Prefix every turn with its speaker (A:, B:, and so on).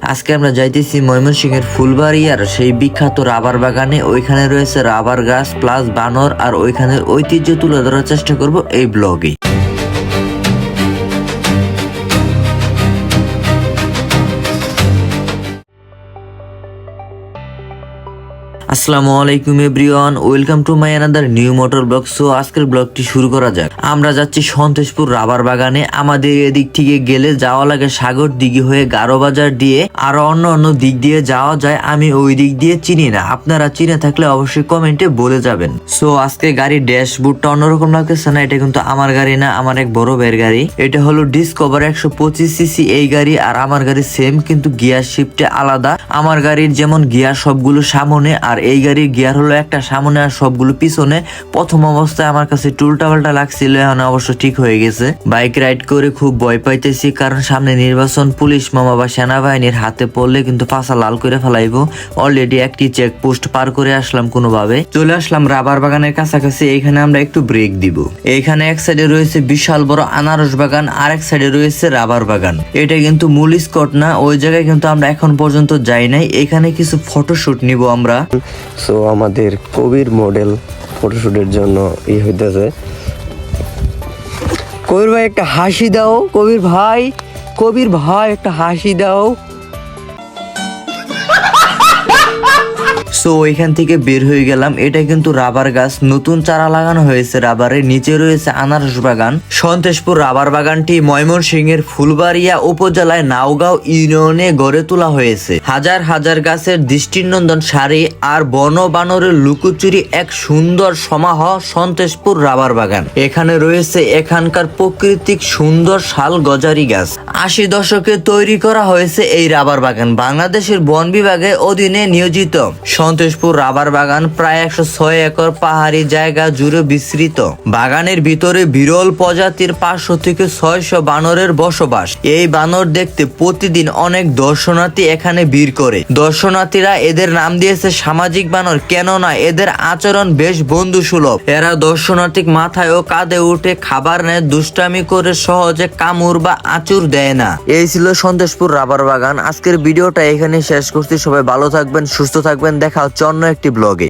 A: আজকে আমরা যাইতেছি ময়মনসিংহের ফুলবাড়িয়ার সেই বিখ্যাত রাবার বাগানে। ওইখানে রয়েছে রাবার গাছ প্লাস বানর, আর ওইখানের ঐতিহ্য তুলে ধরার চেষ্টা করব এই ব্লগে। আসসালামু আলাইকুম everyone, welcome to my another new motor blog. So আজকের ব্লগটি শুরু করা যাক। আমরা যাচ্ছি সন্তোষপুর রাবার বাগানে। আমাদের এদিক থেকে গেলে যাওয়া লাগে সাগর দিঘি হয়ে গারো বাজার দিয়ে, আরো অন্য দিক দিয়ে যাওয়া যায়। আমি ওই দিক দিয়ে চিনি না, আপনারা চিনে থাকলে অবশ্যই কমেন্টে বলে যাবেন। সো আজকে গাড়ির ড্যাশবোর্ডটা অন্যরকম লাগতেছে না, এটা কিন্তু আমার গাড়ি না, আমার এক বড় ভাইয়ের গাড়ি। এটা হলো ডিসকভার 125 সিসি এই গাড়ি, আর আমার গাড়ি সেম কিন্তু গিয়ার শিফটে আলাদা। আমার গাড়ির যেমন গিয়ার সবগুলো সামনে, আর এই গাড়ির গিয়ার হলো একটা সামনে আর সবগুলো পিছনে। প্রথম অবস্থায় আমার কাছে উল্টাপাল্টা লাগছিল, এখন অবশ্য ঠিক হয়ে গেছে। বাইক রাইড করে খুব ভয় পাইতেছি, কারণ সামনে নির্বাচন, পুলিশ মামা বা সেনাবাহিনীর হাতে পড়লে কিন্তু পাছা লাল করে ফেলাইবো। অলরেডি একটি চেকপোস্ট পার করে আসলাম, কোনোভাবে চলে আসলাম রাবার বাগানের কাছাকাছি। এইখানে আমরা একটু ব্রেক দিব। এইখানে এক সাইডে রয়েছে বিশাল বড় আনারস বাগান, আর এক সাইডে রয়েছে রাবার বাগান। এটা কিন্তু মূল স্পট না, ওই জায়গায় কিন্তু আমরা এখন পর্যন্ত যাই নাই। এখানে কিছু ফটোশুট নিব আমরা।
B: সো আমাদের কবির মডেল ফটোশুটের জন্য হইতেছে। কবির ভাই একটা হাসি দাও, কবির ভাই একটা হাসি দাও।
A: সো এখান থেকে বের হয়ে গেলাম। এটা কিন্তু রাবার গাছ, নতুন চারা লাগানো হয়েছে রাবারের। নিচে রয়েছে আনারস বাগান। সন্তোষপুর রাবার বাগানটি ময়মনসিংহের ফুলবাড়িয়া উপজেলায় নাওগাঁও ইউনিয়নে গড়ে তোলা হয়েছে। হাজার হাজার গাছের দৃষ্টিনন্দন সারি আর বন বানরের লুকোচুরি এক সুন্দর সমাহ সন্তোষপুর রাবার বাগান। এখানে রয়েছে এখানকার প্রাকৃতিক সুন্দর শাল গজারি গাছ। 80 দশকে তৈরি করা হয়েছে এই রাবার বাগান, বাংলাদেশের বন বিভাগের অধীনে নিয়োজিত। সন্তোষপুর রাবার বাগান প্রায় 106 একর পাহাড়ি জায়গা জুড়ে বিস্তৃত। বাগানের ভিতরে বিরল প্রজাতির 500 থেকে 600 বানরের বসবাস। এই বানর দেখতে প্রতিদিন অনেক দর্শনার্থী এখানে ভিড় করে। দর্শনার্থীরা এদের নাম দিয়েছে সামাজিক বানর, কেননা এদের আচরণ বেশ বন্ধুসুলভ। এরা দর্শনার্থীর মাথায় ও কাঁধে উঠে খাবার নেয়, দুষ্টামি করে সহজে কামড় বা আঁচড় দেয় না। এই ছিল সন্তোষপুর রাবার বাগান। আজকের ভিডিওটা এখানে শেষ করছি। সবাই ভালো থাকবেন, সুস্থ থাকবেন, দেখা হচ্ছে অন্য একটি ব্লগে।